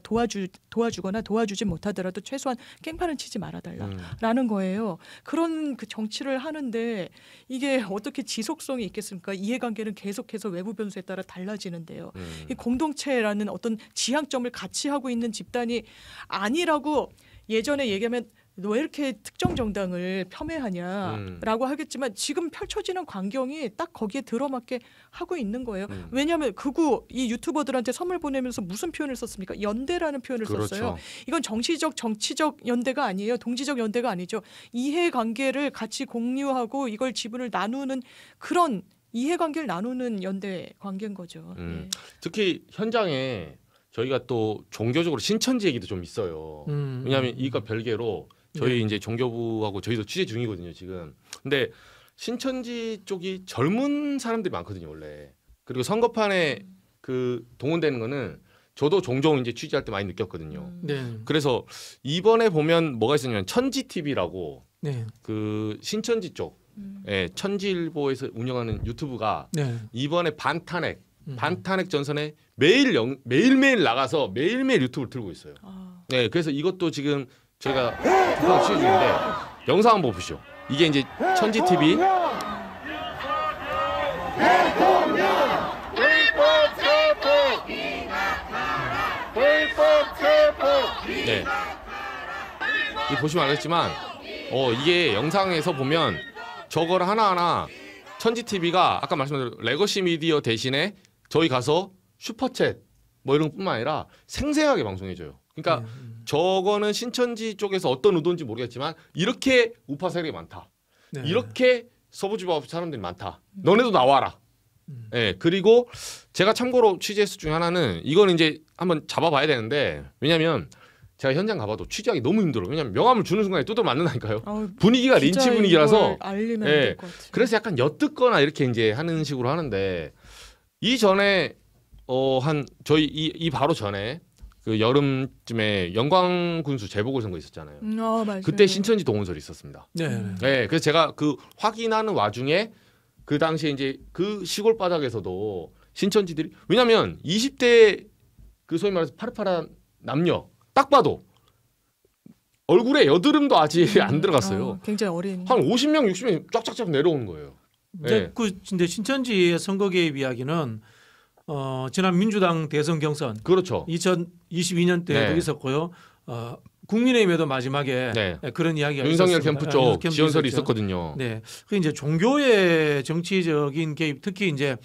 도와주거나 도와주지 못하더라도 최소한 깽판은 치지 말아달라라는 거예요. 그런 그 정치를 하는데 이게 어떻게 지속 지속성이 있겠습니까? 이해관계는 계속해서 외부 변수에 따라 달라지는데요. 이 공동체라는 어떤 지향점을 같이 하고 있는 집단이 아니라고 예전에 얘기하면 너 왜 이렇게 특정 정당을 폄훼하냐라고 하겠지만 지금 펼쳐지는 광경이 딱 거기에 들어맞게 하고 있는 거예요. 왜냐하면 극우 이 유튜버들한테 선물 보내면서 무슨 표현을 썼습니까? 연대라는 표현을 그렇죠. 썼어요. 이건 정치적 정치적 연대가 아니에요. 동지적 연대가 아니죠. 이해관계를 같이 공유하고 이걸 지분을 나누는 그런 이해관계를 나누는 연대 관계인 거죠. 예. 특히 현장에 저희가 또 종교적으로 신천지 얘기도 좀 있어요. 왜냐하면 이거 별개로 저희 이제 종교부하고 저희도 취재 중이거든요 지금. 근데 신천지 쪽이 젊은 사람들이 많거든요 원래. 그리고 선거판에 그 동원되는 거는 저도 종종 이제 취재할 때 많이 느꼈거든요. 네. 그래서 이번에 보면 뭐가 있었냐면 천지 TV라고 네. 그 신천지 쪽, 천지일보에서 운영하는 유튜브가 네. 이번에 반탄핵 전선에 매일매일 나가서 매일매일 유튜브를 틀고 있어요. 네, 그래서 이것도 지금 저희가 특파원 취재 중인데 영상 한번 보시죠. 이게 이제 천지 TV. 네. 이 보시면 알겠지만 이게 영상에서 보면 저걸 하나하나 천지 TV가 아까 말씀드린 레거시 미디어 대신에 저희 가서 슈퍼챗 뭐 이런 것뿐만 아니라 생생하게 방송해줘요. 그러니까 저거는 신천지 쪽에서 어떤 의도인지 모르겠지만 이렇게 우파 세력이 많다. 네. 이렇게 서부지법 사람들이 많다. 너네도 나와라. 네, 그리고 제가 참고로 취재수 중에 하나는 이거는 이제 한번 잡아봐야 되는데 왜냐면 제가 현장 가봐도 취재하기 너무 힘들어요. 왜냐면 명함을 주는 순간에 뚜들 맞는다니까요. 분위기가 린치 분위기라서. 알리면 네, 될 것 같아요. 그래서 약간 엿듣거나 이렇게 이제 하는 식으로 하는데 이전에 한 저희 이 바로 전에 그 여름쯤에 영광군수 재보궐선거 있었잖아요. 맞아요. 그때 신천지 동원설이 있었습니다. 네. 네, 그래서 제가 그 확인하는 와중에 그 당시에 이제 그 시골 바닥에서도 신천지들이 왜냐면 20대 그 소위 말해서 파릇파릇한 남녀 딱 봐도 얼굴에 여드름도 아직 안 들어갔어요. 굉장히 어린. 한 50명, 60명 쫙쫙쫙 내려오는 거예요. 이제 그 근데 신천지의 선거 개입 이야기는 지난 민주당 대선 경선 그렇죠. 2022년 때도 네. 있었고요. 국민의힘에도 마지막에 네. 그런 이야기가 윤석열 있었습니다. 캠프 쪽 캠프 지원설이 있었죠. 있었거든요. 네, 그 이제 종교의 정치적인 개입, 특히 이제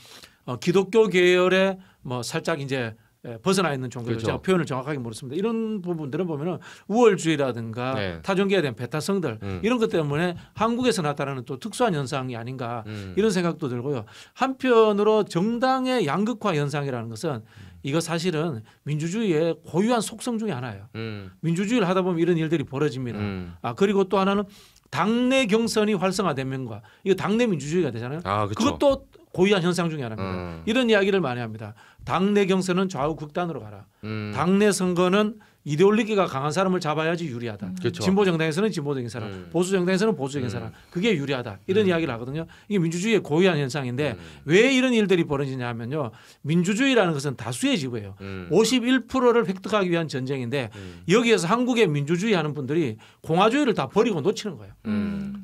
기독교 계열의 뭐 살짝 이제 벗어나 있는 종교들 그렇죠. 제가 표현을 정확하게 모르겠습니다. 이런 부분들은 보면은 우월주의라든가 네. 타종교에 대한 배타성들 이런 것 때문에 한국에서 나타나는 또 특수한 현상이 아닌가 이런 생각도 들고요. 한편으로 정당의 양극화 현상이라는 것은 이거 사실은 민주주의의 고유한 속성 중에 하나예요. 민주주의를 하다 보면 이런 일들이 벌어집니다. 그리고 또 하나는 당내 경선이 활성화되면과 이거 당내 민주주의가 되잖아요. 그렇죠. 그것도 고유한 현상 중에 하나입니다. 이런 이야기를 많이 합니다. 당내 경선은 좌우 극단으로 가라. 당내 선거는 이데올로기가 강한 사람을 잡아야지 유리하다. 그렇죠. 진보 정당에서는 진보적인 사람, 보수 정당에서는 보수적인 사람. 그게 유리하다. 이런 이야기를 하거든요. 이게 민주주의의 고유한 현상인데 왜 이런 일들이 벌어지냐 하면요. 민주주의라는 것은 다수의 지구예요. 51%를 획득하기 위한 전쟁인데 여기에서 한국의 민주주의 하는 분들이 공화주의를 다 버리고 놓치는 거예요.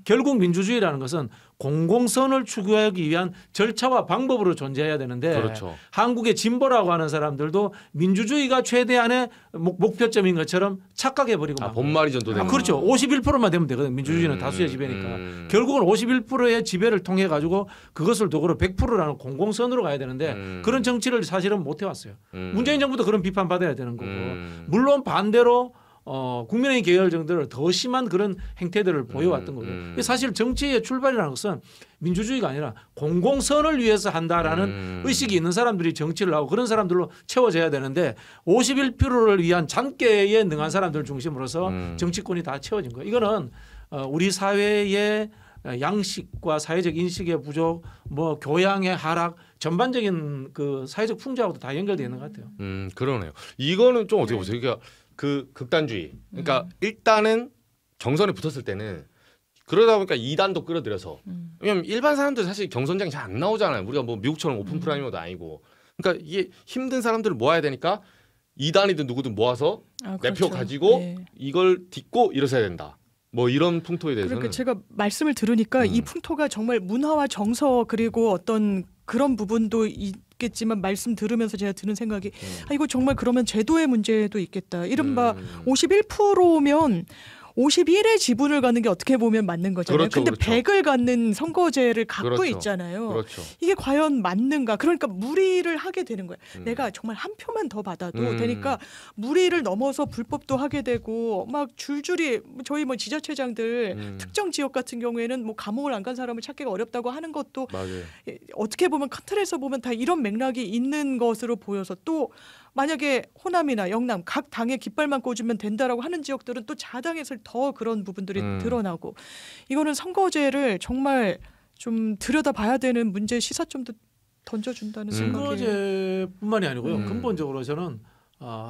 결국 민주주의라는 것은 공공선을 추구하기 위한 절차와 방법으로 존재해야 되는데 그렇죠. 한국의 진보라고 하는 사람들도 민주주의가 최대한의 목표점인 것처럼 착각해버리고 본말이 전도되는 그렇죠. 51%만 되면 되거든요. 민주주의는 다수의 지배니까. 결국은 51%의 지배를 통해 가지고 그것을 도구로 100%라는 공공선으로 가야 되는데 그런 정치를 사실은 못 해왔어요. 문재인 정부도 그런 비판 받아야 되는 거고 물론 반대로 국민의힘 계열정들은 더 심한 그런 행태들을 보여왔던 거고요. 사실 정치의 출발이라는 것은 민주주의가 아니라 공공선을 위해서 한다라는 의식이 있는 사람들이 정치를 하고 그런 사람들로 채워져야 되는데 51%를 위한 잔꾀에 능한 사람들 중심으로서 정치권이 다 채워진 거예요. 이거는 우리 사회의 양식과 사회적 인식의 부족, 뭐 교양의 하락, 전반적인 그 사회적 풍조하고도 다 연결되어 있는 것 같아요. 그러네요. 이거는 좀 어떻게 보세요? 그러니까 그 극단주의. 그러니까 일단은 경선에 붙었을 때는 그러다 보니까 2단도 끌어들여서 왜냐면 일반 사람들 사실 경선장이 잘 안 나오잖아요. 우리가 뭐 미국처럼 오픈 프라이머도 아니고. 그러니까 이게 힘든 사람들을 모아야 되니까 2단이든 누구든 모아서 내 표 그렇죠. 가지고 네. 이걸 딛고 일어서야 된다. 뭐 이런 풍토에 대해서는 그러니까 제가 말씀을 들으니까 이 풍토가 정말 문화와 정서 그리고 어떤 그런 부분도 있겠지만 말씀 들으면서 제가 드는 생각이 이거 정말 그러면 제도의 문제도 있겠다. 이른바 51%면 51의 지분을 갖는 게 어떻게 보면 맞는 거잖아요. 그렇죠, 근데 그렇죠. 100을 갖는 선거제를 갖고 그렇죠. 있잖아요. 그렇죠. 이게 과연 맞는가? 그러니까 무리를 하게 되는 거예요. 내가 정말 한 표만 더 받아도 되니까 무리를 넘어서 불법도 하게 되고 막 줄줄이 저희 뭐 지자체장들 특정 지역 같은 경우에는 뭐 감옥을 안 간 사람을 찾기가 어렵다고 하는 것도 맞아요. 어떻게 보면 큰 틀에서 보면 다 이런 맥락이 있는 것으로 보여서 또 만약에 호남이나 영남 각 당에 깃발만 꽂으면 된다라고 하는 지역들은 또 자당에서 더 그런 부분들이 드러나고 이거는 선거제를 정말 좀 들여다봐야 되는 문제 시사점도 던져준다는 생각이. 선거제뿐만이 아니고요. 근본적으로 저는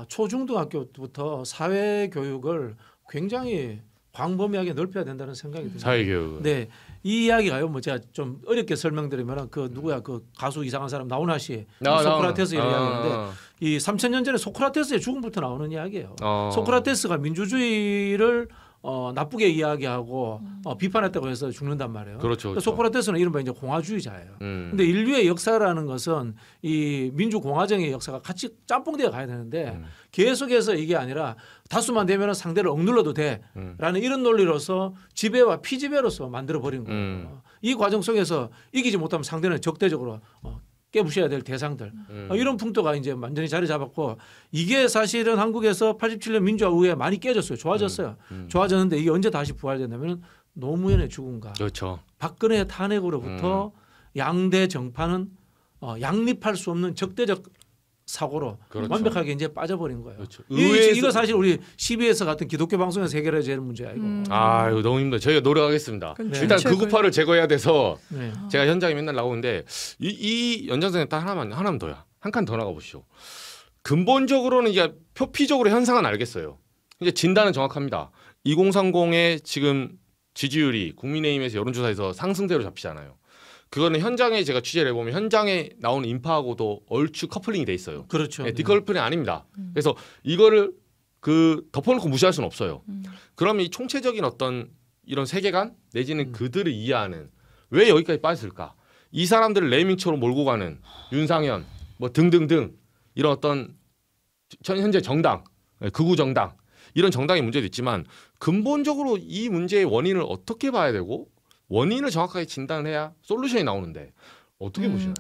초중등학교부터 사회 교육을 굉장히 광범위하게 넓혀야 된다는 생각이 듭니다. 사회교육. 네, 이 이야기가요. 뭐 제가 좀 어렵게 설명드리면 그 누구야 그 가수 이상한 사람 나훈아 씨 소크라테스 이야기하는데 이 3000년 전에 소크라테스의 죽음부터 나오는 이야기예요. 소크라테스가 민주주의를 나쁘게 이야기하고 비판했다고 해서 죽는단 말이에요. 그렇죠, 그렇죠. 소크라테스는 이른바 이제 공화주의자예요. 근데 인류의 역사라는 것은 이 민주공화정의 역사가 같이 짬뽕되어 가야 되는데 계속해서 이게 아니라 다수만 되면 상대를 억눌러도 돼라는 이런 논리로서 지배와 피지배로서 만들어 버린 거예요. 이 과정 속에서 이기지 못하면 상대는 적대적으로 깨부셔야 될 대상들 이런 풍토가 이제 완전히 자리 잡았고 이게 사실은 한국에서 87년 민주화 후에 많이 깨졌어요. 좋아졌어요. 좋아졌는데 이게 언제 다시 부활되냐면 노무현의 죽음과 그렇죠. 박근혜의 탄핵으로부터 양대 정파는 양립할 수 없는 적대적 사고로 그렇죠. 완벽하게 이제 빠져버린 거예요. 그렇죠. 이거 사실 우리 CBS 같은 기독교 방송에서 해결해야 되는 문제야 이거. 아, 이거 너무 힘들어요. 저희가 노력하겠습니다. 일단 극우파를 제거해야 돼서 네. 제가 현장에 맨날 나오는데 이 연장선에 딱 하나만 더요. 한 칸 더 나가 보시죠. 근본적으로는 이게 표피적으로 현상은 알겠어요. 이제 진단은 정확합니다. 2030의 지금 지지율이 국민의힘에서 여론조사에서 상승세로 잡히잖아요. 그거는 현장에 제가 취재를 해보면 현장에 나오는 인파하고도 얼추 커플링이 돼 있어요. 그렇죠. 네, 디커플링이 아닙니다. 그래서 이거를 덮어놓고 무시할 수는 없어요. 그러면 이 총체적인 어떤 이런 세계관 내지는 그들을 이해하는 왜 여기까지 빠졌을까? 이 사람들을 레이밍처럼 몰고 가는 윤상현 뭐 등등등 이런 어떤 현재 정당, 극우 정당 이런 정당의 문제도 있지만 근본적으로 이 문제의 원인을 어떻게 봐야 되고 원인을 정확하게 진단해야 솔루션이 나오는데 어떻게 보시나요?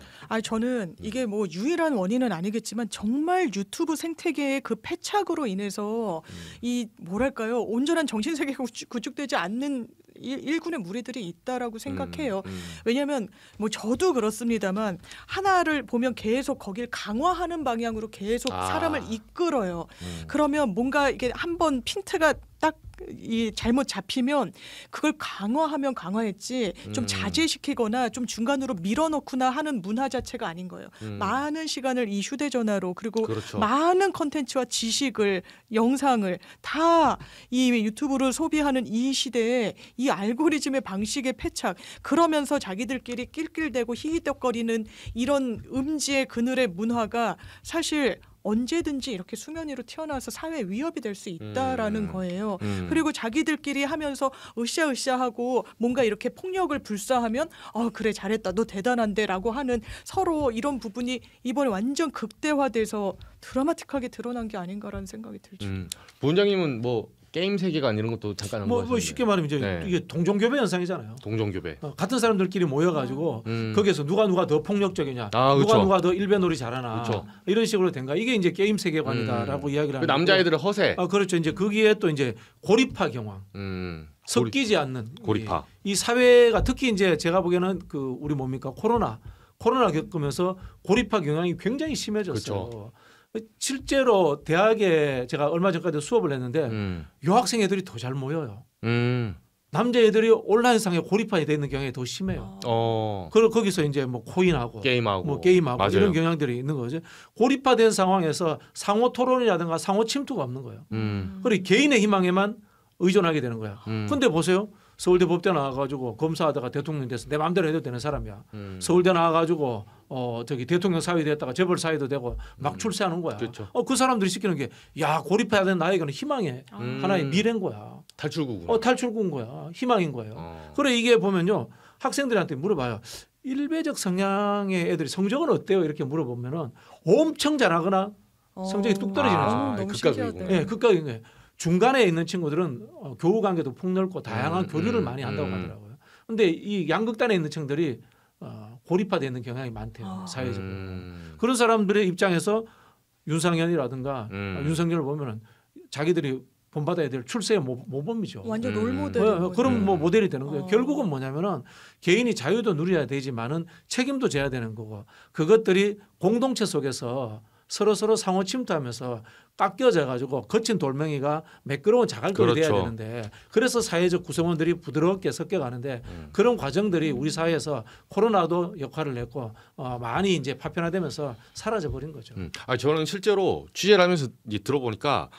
저는 이게 뭐 유일한 원인은 아니겠지만 정말 유튜브 생태계의 그 패착으로 인해서 이 뭐랄까요 온전한 정신 세계가 구축되지 않는 일군의 무리들이 있다라고 생각해요. 왜냐하면 뭐 저도 그렇습니다만 하나를 보면 계속 거길 강화하는 방향으로 계속 사람을 이끌어요. 그러면 뭔가 이게 한번 핀트가 딱 이 잘못 잡히면 그걸 강화하면 강화했지 좀 자제시키거나 좀 중간으로 밀어넣거나 하는 문화 자체가 아닌 거예요. 많은 시간을 이 휴대전화로 그리고 그렇죠. 많은 컨텐츠와 지식을 영상을 다 이 유튜브를 소비하는 이 시대에 이 알고리즘의 방식의 패착 그러면서 자기들끼리 낄낄대고 히히덕거리는 이런 음지의 그늘의 문화가 사실 언제든지 이렇게 수면 위로 튀어나와서 사회 위협이 될 수 있다라는 거예요. 그리고 자기들끼리 하면서 으쌰으쌰하고 뭔가 이렇게 폭력을 불사하면 그래 잘했다 너 대단한데라고 하는 서로 이런 부분이 이번에 완전 극대화돼서 드라마틱하게 드러난 게 아닌가라는 생각이 들죠. 부원장님은 뭐 게임 세계관 이런 것도 잠깐 뭐 쉽게 말하면 이제 네. 이게 동종교배 현상이잖아요. 동종교배. 같은 사람들끼리 모여가지고 거기서 누가 더 폭력적이냐, 그렇죠. 누가 더 일변놀이 잘하나 그렇죠. 이런 식으로 된가. 이게 이제 게임 세계관이다라고 이야기를 하는. 남자애들의 허세. 그렇죠. 이제 거기에 또 이제 고립화 경황, 섞이지 않는 고립화. 이 사회가 특히 이제 제가 보기에는 그 우리 뭡니까 코로나 겪으면서 고립화 경향이 굉장히 심해졌어요. 그렇죠. 실제로 대학에 제가 얼마 전까지 수업을 했는데 여학생 애들이 더 잘 모여요. 남자애들이 온라인상에 고립화돼 있는 경향이 더 심해요. 그리고 거기서 이제 뭐 코인하고 게임하고 맞아요. 이런 경향들이 있는 거죠. 고립화된 상황에서 상호 토론이라든가 상호 침투가 없는 거예요. 그리고 개인의 희망에만 의존하게 되는 거야. 근데 보세요. 서울대 법대 나와가지고 검사하다가 대통령 돼서 내 마음대로 해도 되는 사람이야. 서울대 나와가지고 저기 대통령 사위 됐다가 재벌 사위도 되고 막 출세하는 거야. 그렇죠. 그 사람들이 시키는 게 야 고립해야 되는 나에게는 희망의 하나의 미래인 거야. 탈출구구나. 탈출구인 거야. 희망인 거예요. 그래 이게 보면요 학생들한테 물어봐요. 일배적 성향의 애들이 성적은 어때요? 이렇게 물어보면은 엄청 잘하거나 성적이 뚝 떨어지는 거죠. 너무 극각이구나. 신기하다. 네, 극각인 거예요. 중간에 있는 친구들은 교우 관계도 폭넓고 다양한 교류를 많이 한다고 하더라고요. 근데 이 양극단에 있는 층들이 고립화되어 있는 경향이 많대요. 사회적으로. 그런 사람들의 입장에서 윤상현이라든가 윤석열을 보면은 자기들이 본받아야 될 출세의 모범이죠. 완전 롤모델. 그런 뭐 모델이 되는 거예요. 결국은 뭐냐면은 개인이 자유도 누려야 되지만은 책임도 져야 되는 거고 그것들이 공동체 속에서 서로 상호 침투하면서 깎여져 가지고 거친 돌멩이가 매끄러운 자갈골이 돼야 그렇죠. 되는데 그래서 사회적 구성원들이 부드럽게 섞여가는데 그런 과정들이 우리 사회에서 코로나도 역할을 했고 많이 이제 파편화되면서 사라져 버린 거죠. 저는 실제로 취재를 하면서 이제 들어보니까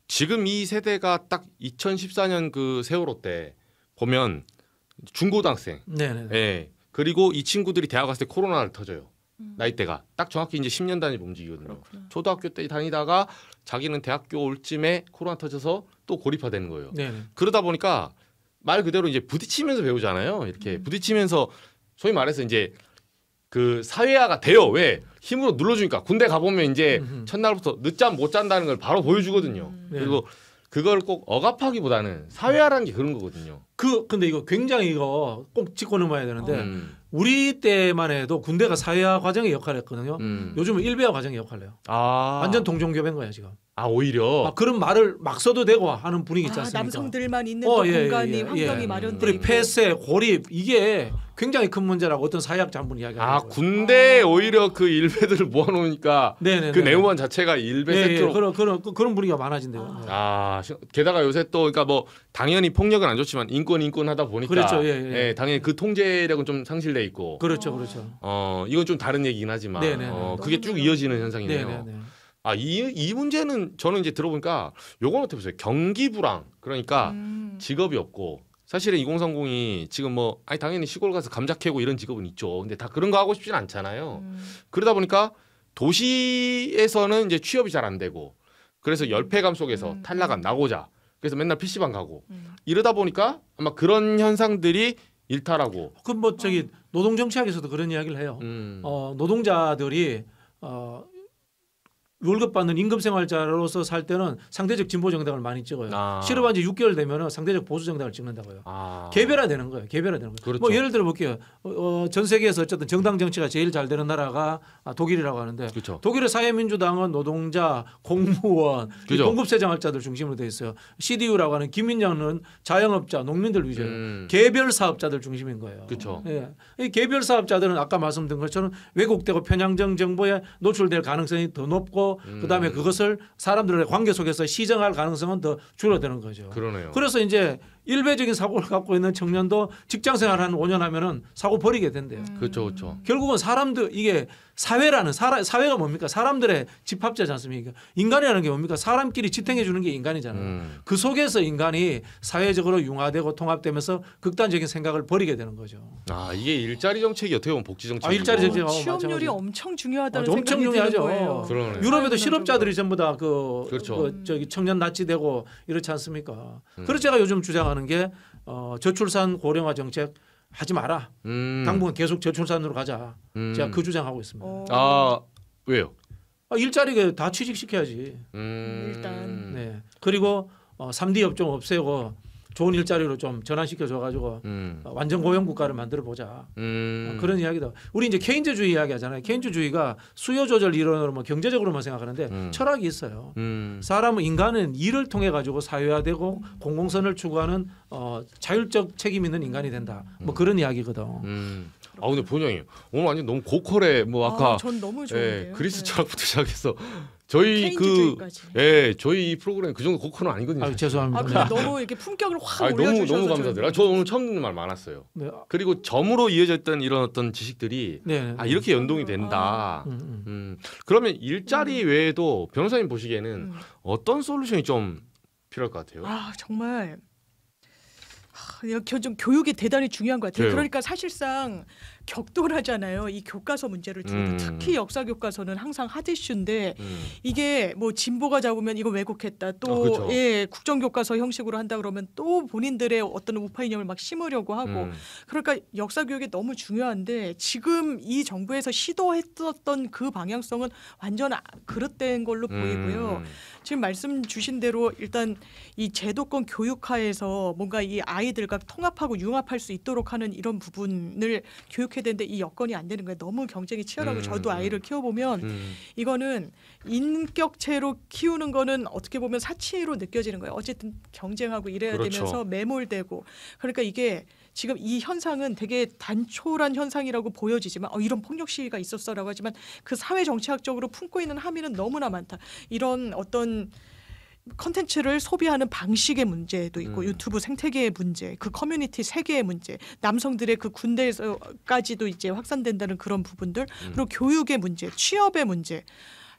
지금 이 세대가 딱 2014년 그 세월호 때 보면 중고등학생, 네네. 예. 그리고 이 친구들이 대학 갔을 때 코로나를 터져요. 나이대가 딱 정확히 이제 10년 단위로 움직이거든요. 그렇구나. 초등학교 때 다니다가 자기는 대학교 올 쯤에 코로나 터져서 또 고립화되는 거예요. 네네. 그러다 보니까 말 그대로 이제 부딪히면서 배우잖아요. 이렇게 부딪히면서 소위 말해서 이제 그 사회화가 돼요. 왜? 힘으로 눌러주니까 군대 가보면 이제 첫날부터 늦잠 못 잔다는 걸 바로 보여주거든요. 그리고 그걸 꼭 억압하기보다는 사회화라는 게 그런 거거든요. 근데 이거 굉장히 이거 꼭 짚고 넘어야 되는데 우리 때만 해도 군대가 사회화 과정의 역할을 했거든요. 요즘은 일베화 과정의 역할을 해요. 완전 동종교배인 거야 지금. 오히려 그런 말을 막 써도 되고 하는 분위기 있지 않습니까? 남성들만 있는 또 공간이 환경이 마련돼 그리고 있고. 폐쇄, 고립 이게 굉장히 큰 문제라고 어떤 사회학자 한 분이 이야기하더라고요. 군대에 오히려 그 일베들을 모아놓으니까 네네네. 그 내용만 자체가 일베 세트로 그런 분위기가 많아진대요. 게다가 요새 또 그러니까 뭐 당연히 폭력은 안 좋지만 인권 하다 보니까 그렇죠. 예. 당연히 그 통제력은 좀 상실돼 있고 그렇죠. 이건 좀 다른 얘기긴 하지만 네네네. 그게 쭉 이어지는 현상이네요. 네네네. 이 문제는 저는 이제 들어보니까 요건 어떻게 보세요? 경기 불황 그러니까 직업이 없고 사실은 2030이 지금 뭐 당연히 시골 가서 감자 캐고 이런 직업은 있죠. 근데 다 그런 거 하고 싶진 않잖아요. 그러다 보니까 도시에서는 이제 취업이 잘 안 되고 그래서 열패감 속에서 탈락한 나고자 그래서 맨날 PC방 가고 이러다 보니까 아마 그런 현상들이 일탈하고 그럼 뭐 노동 정치학에서도 그런 이야기를 해요. 노동자들이 월급 받는 임금 생활자로서 살 때는 상대적 진보 정당을 많이 찍어요. 실업한 지 6개월 되면 상대적 보수 정당을 찍는다고요. 개별화되는 거예요. 그렇죠. 뭐 예를 들어 볼게요. 전 세계에서 어쨌든 정당 정치가 제일 잘 되는 나라가 독일이라고 하는데 그렇죠. 독일의 사회민주당은 노동자, 공무원, 그죠. 공급세정할자들 중심으로 돼 있어요. CDU라고 하는 김민영은 자영업자, 농민들 위주예요. 개별 사업자들 중심인 거예요. 그렇죠. 예. 이 개별 사업자들은 아까 말씀드린 것처럼 왜곡되고 편향적 정보에 노출될 가능성이 더 높고 그다음에 그것을 사람들의 관계 속에서 시정할 가능성은 더 줄어드는 거죠. 그러네요. 그래서 이제 일배적인 사고를 갖고 있는 청년도 직장 생활 한 5년 하면은 사고 버리게 된대요. 그렇죠. 결국은 사람들 이게 사회가 뭡니까? 사람들의 집합자지 않습니까? 인간이라는 게 뭡니까? 사람끼리 지탱해 주는 게 인간이잖아요. 그 속에서 인간이 사회적으로 융화되고 통합되면서 극단적인 생각을 버리게 되는 거죠. 이게 일자리 정책이 어떻게 보면 복지 정책이고 일자리 정책 취업률이 엄청 중요하다는 엄청 생각이 중요하죠. 드는 거예요. 그러네요. 유럽에도 실업자들이 전부 다 그렇죠. 청년 납치되고 이렇지 않습니까? 그래서 제가 요즘 주장하는 게 저출산 고령화 정책 하지 마라. 당분간 계속 저출산으로 가자. 제가 그 주장하고 있습니다. 왜요? 일자리가 다 취직시켜야지. 일단 네. 그리고 3D 업종 없애고 좋은 일자리로 좀 전환시켜줘가지고 완전 고용 국가를 만들어 보자. 그런 이야기다. 우리 이제 케인즈주의 이야기하잖아요. 케인즈주의가 수요 조절 이론으로 뭐 경제적으로만 생각하는데 철학이 있어요. 사람은 인간은 일을 통해 가지고 사회화되고 공공선을 추구하는 자율적 책임 있는 인간이 된다. 뭐 그런 이야기거든. 근데 본영이 오늘 완전 너무 고퀄에 뭐 아까 전 너무 좋은데요. 그리스 철학부터 시작해서 저희 저희 이 프로그램 그 정도 고퀄은 아니거든요. 죄송합니다. 근데 너무 이렇게 품격을 확 너무 올려주셔서 감사드려요. 저 오늘 처음 듣는 말 많았어요. 네. 그리고 점으로 이어졌던 이런 어떤 지식들이 네. 이렇게 연동이 된다. 그러면 일자리 외에도 변호사님 보시기에는 어떤 솔루션이 좀 필요할 것 같아요? 정말 좀 교육이 대단히 중요한 것 같아요. 그래요. 그러니까 사실상 격돌하잖아요. 이 교과서 문제를 두고 특히 역사 교과서는 항상 핫 이슈인데 이게 뭐 진보가 잡으면 이거 왜곡했다. 또 그렇죠. 예, 국정 교과서 형식으로 한다 그러면 또 본인들의 어떤 우파 이념을 막 심으려고 하고 그러니까 역사 교육이 너무 중요한데 지금 이 정부에서 시도했었던 그 방향성은 완전 그릇된 걸로 보이고요. 지금 말씀 주신 대로 일단 이 제도권 교육화에서 뭔가 이 아이들과 통합하고 융합할 수 있도록 하는 이런 부분을 교육해야 되는데 이 여건이 안 되는 거예요. 너무 경쟁이 치열하고 저도 아이를 키워보면 이거는 인격체로 키우는 거는 어떻게 보면 사치로 느껴지는 거예요. 어쨌든 경쟁하고 이래야 그렇죠. 되면서 매몰되고 그러니까 이게 지금 이 현상은 되게 단촐한 현상이라고 보여지지만 이런 폭력 시위가 있었어라고 하지만 그 사회 정치학적으로 품고 있는 함의는 너무나 많다. 이런 어떤 컨텐츠를 소비하는 방식의 문제도 있고 유튜브 생태계의 문제, 그 커뮤니티 세계의 문제, 남성들의 그 군대에서까지도 이제 확산된다는 그런 부분들, 그리고 교육의 문제, 취업의 문제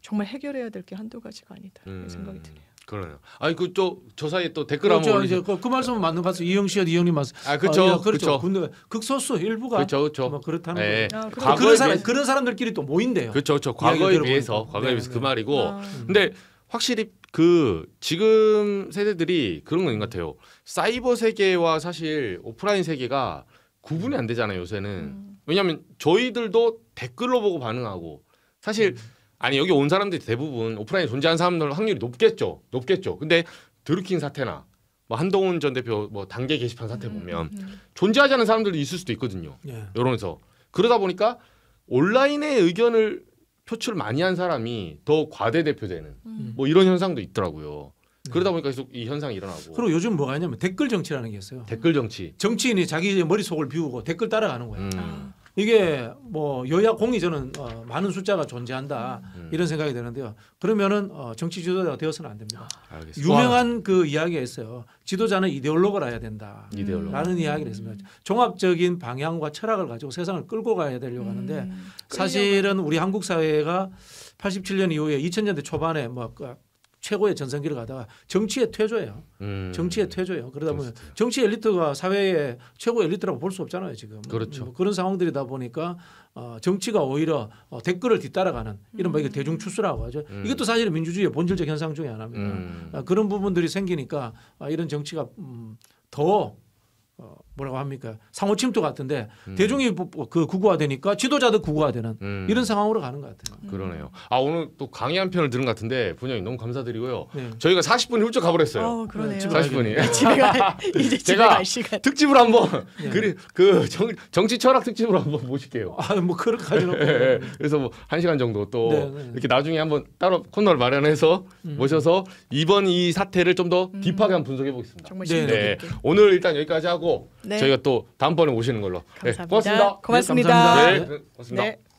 정말 해결해야 될 게 한두 가지가 아니다 이런 생각이 드네요. 그러네요. 아니 그 저 사이에 또 댓글 한번 그렇죠. 이제 그 말씀은 맞는 것 같아요. 이영 씨와 이영님 말씀. 그렇죠. 그렇죠. 근데 극소수 일부가 그렇죠. 뭐 그렇다는 네. 거예요. 과거에 그런 사람들끼리 또 모인대요. 그렇죠. 과거에 비해서 그 말이고. 근데 확실히 그 지금 세대들이 그런 건 같아요. 사이버 세계와 사실 오프라인 세계가 구분이 안 되잖아요. 요새는. 왜냐하면 저희들도 댓글로 보고 반응하고 사실 아니 여기 온 사람들이 대부분 오프라인에 존재하는 사람들 확률이 높겠죠. 근데 드루킹 사태나 뭐 한동훈 전 대표 뭐 단계 게시판 사태 보면 존재하지 않은 사람들도 있을 수도 있거든요. 이러면서 그러다 보니까 온라인의 의견을 표출을 많이 한 사람이 더 과대대표되는 뭐 이런 현상도 있더라고요. 그러다 보니까 계속 이 현상이 일어나고. 그리고 요즘 뭐가 있냐면 댓글 정치라는 게 있어요. 댓글 정치. 정치인이 자기 머릿속을 비우고 댓글 따라가는 거예요. 이게 뭐 여야 공이 저는 많은 숫자가 존재한다 이런 생각이 드는데요. 그러면은 정치 지도자가 되어서는 안 됩니다. 알겠습니다. 유명한 그 이야기가 있어요. 지도자는 이데올로그라 해야 된다. 라는 이야기를 했습니다. 종합적인 방향과 철학을 가지고 세상을 끌고 가야 되려고 하는데 사실은 우리 한국 사회가 87년 이후에 2000년대 초반에 뭐 최고의 전성기를 가다가 정치의 퇴조예요. 정치의 퇴조예요. 그러다 보면 정치 엘리트가 사회의 최고 엘리트라고 볼 수 없잖아요. 지금. 그렇죠. 뭐 그런 상황들이다 보니까 정치가 오히려 댓글을 뒤따라가는 이런 뭐 대중 추수라고 하죠. 이것도 사실은 민주주의의 본질적 현상 중에 하나입니다. 그런 부분들이 생기니까 이런 정치가 더 뭐라고 합니까? 상호 침투 같은데 대중이 그 구구화되니까 지도자도 구구화되는 이런 상황으로 가는 것 같아요. 그러네요. 오늘 또 강의 한 편을 들은 것 같은데 분양이 너무 감사드리고요. 네. 저희가 40분 훌쩍 가버렸어요. 그러네요. 40분이. 이제 집에 제가 갈 시간. 특집을 한번 그 정치 철학 특집으로 한번 모실게요. 뭐 그렇게까지는. 네. 그래서 뭐 1시간 정도 또 이렇게 나중에 한번 따로 코너를 마련해서 모셔서 이번 이 사태를 좀 더 딥하게 한번 분석해 보겠습니다. 정말 심도 깊게. 오늘 일단 여기까지 하고 네. 저희가 또 다음번에 오시는 걸로. 감사합니다. 고맙습니다. 고맙습니다. 감사합니다. 네, 고맙습니다. 네.